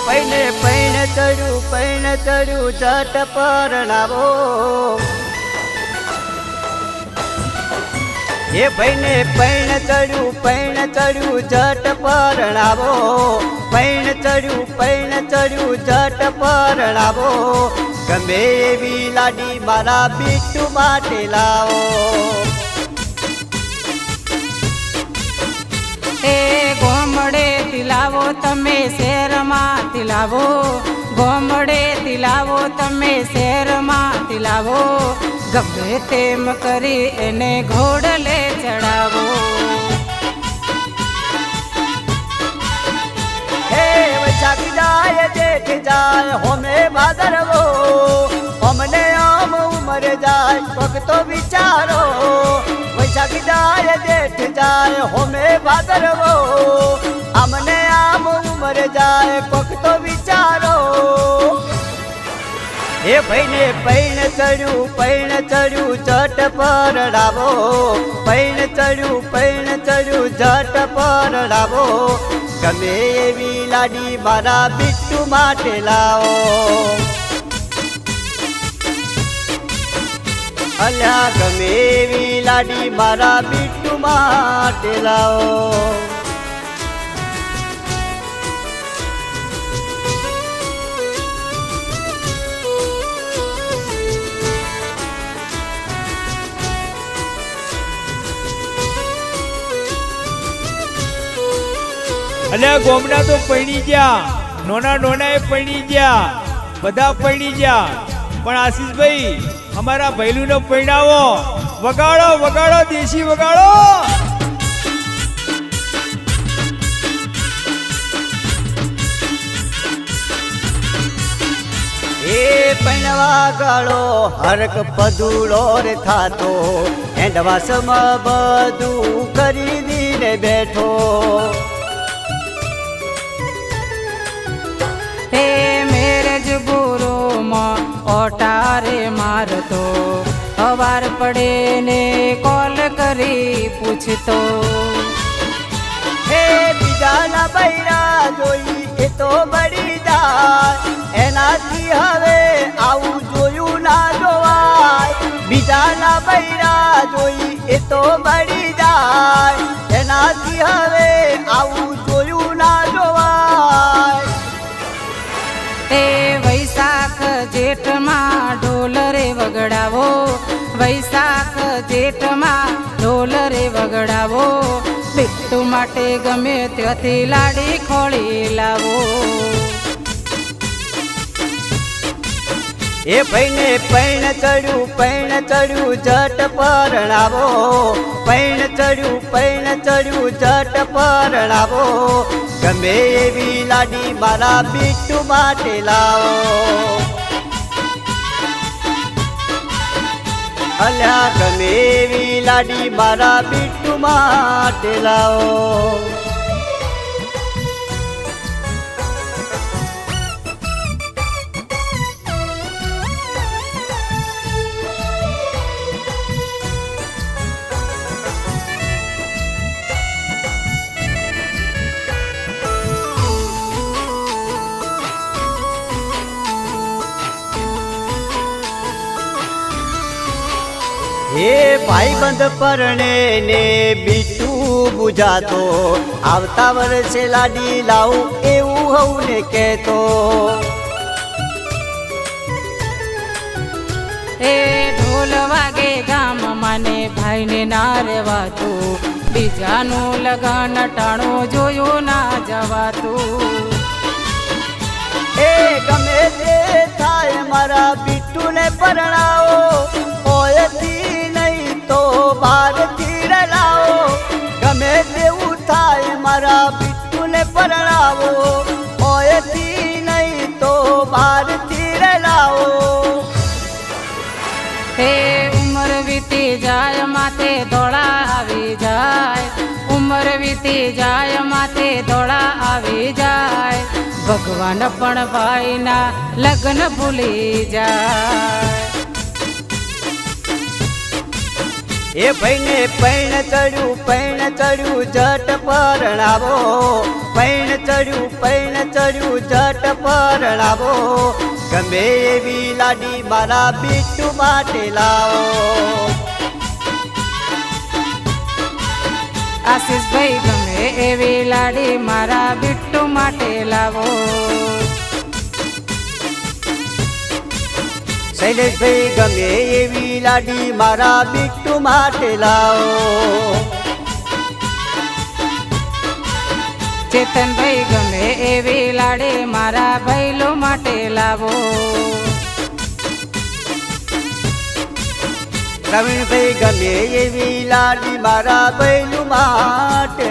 પૈને પૈણ ચડ્યું જટ પરણાવો એ ભાઈને પૈણ ચડ્યું જટ પરણાવો પૈણ ચડ્યું જટ પરણાવો ગમે એવી લાડી મારા બીટુ માટે લાવો એ ગોમડે તિલાવો તમે શહેરમાં તિલાવો ગોમડે તિલાવો તમે શહેરમાં તિલાવો ગમે તેમ કરી એને ઘોડલે ચડાવો હે વૈશાખ જાય જેઠ જાય હોમે ભાદરવો અમને આમ ઉમર જાય પગ તો વિચારો વૈશાખ જાય જેઠ જાય હોમે ભાદરવો અમને આમ ઉમર જાય પગ તો વિચારો એ ભાઈને પૈણ ચડ્યું જટ પરણાવો પૈણ ચડ્યું જટ પરણાવો ગમે એવી લાડી મારા બીટુ માટે લાવો અલ્યા ગમે એવી લાડી મારા બીટુ માટે લાવો અલ્યા ગોમડા તો પૈણી ગયા નોના એ પૈણી ગયા બધા પૈણી ગયા પણ આશીષભાઈ અમારા ભૈલુને પૈણાવો વગાડો દેશી વગાડો એ પૈણવા ગાળો હરક પદુડો રે થાતો એન્ડવાસમાં બધું કરી દીને બેઠો હે મેરેજ બુરોમાં ઓટારે મારતો અવાર પડે ને કોલ કરી પૂછતો હે બીજાના બૈરા જોઈ એ તો બળી જાય એનાથી હવે આવું જોયું ના જોવાય બીજાના બૈરા જોઈ એ તો બળી જાય એનાથી હવે આવું જોયું ના જોવાય એ વૈશાખ જેઠમાં ઢોલરે વગડાવો વૈશાખ જેઠમાં ઢોલરે વગડાવો બીટુ માટે ગમે ત્યાંથી લાડી ખોળી લાવો એ ભાઈને પૈણ ચડ્યું જટ પરણાવો પૈણ ચડ્યું જટ પરણાવો ગમે એવી લાડી મારા બીટુ માટે લાવો અલ્યા ગમે એવી લાડી મારા બીટુ માટે લાવો હે ભાઈબંધ પરણે ને બીટુ બુજાતો આવતા વર્ષે લાડી લાવું એવું હવું ને કહેતો એ ઢોલ વાગે ગામ મને ભાઈને ના રહેવાતું બીજાનું લગન ટાણું જોયું ના જવાતું એ ગમે તે થાય મારા બીટુને પરણાવો ઓયથી નહીં તો બહારથી લાવો ગમે તેવું થાય મારા બીટુને પરણાવો ઓયથી નહીં તો બહારથી લાવો હે ઉમર વીતી જાય માથે દોડા આવી જાય ઉમર વીતી જાય માથે દોડા આવી જાય ભગવાન પણ ભાઈના લગ્ન ભૂલી જાય એ ભાઈને પૈણ ચડ્યું જટ પરણાવો પૈણ ચડ્યું જટ પરણાવો ગમે એવી લાડી મારા બીટુ માટે લાવો આશીષભાઈ ગમે એવી લાડી મારા બિટ્ટુ માટે લાવો શૈલેષભાઈ ગમે એવી લાડી મારા બીટુ માટે લાવો ચેતનભાઈ ગમે એવી લાડી મારા ભૈલો માટે લાવો પ્રવીણભાઈ ગમે એવી લાડી મારા બૈલું માટે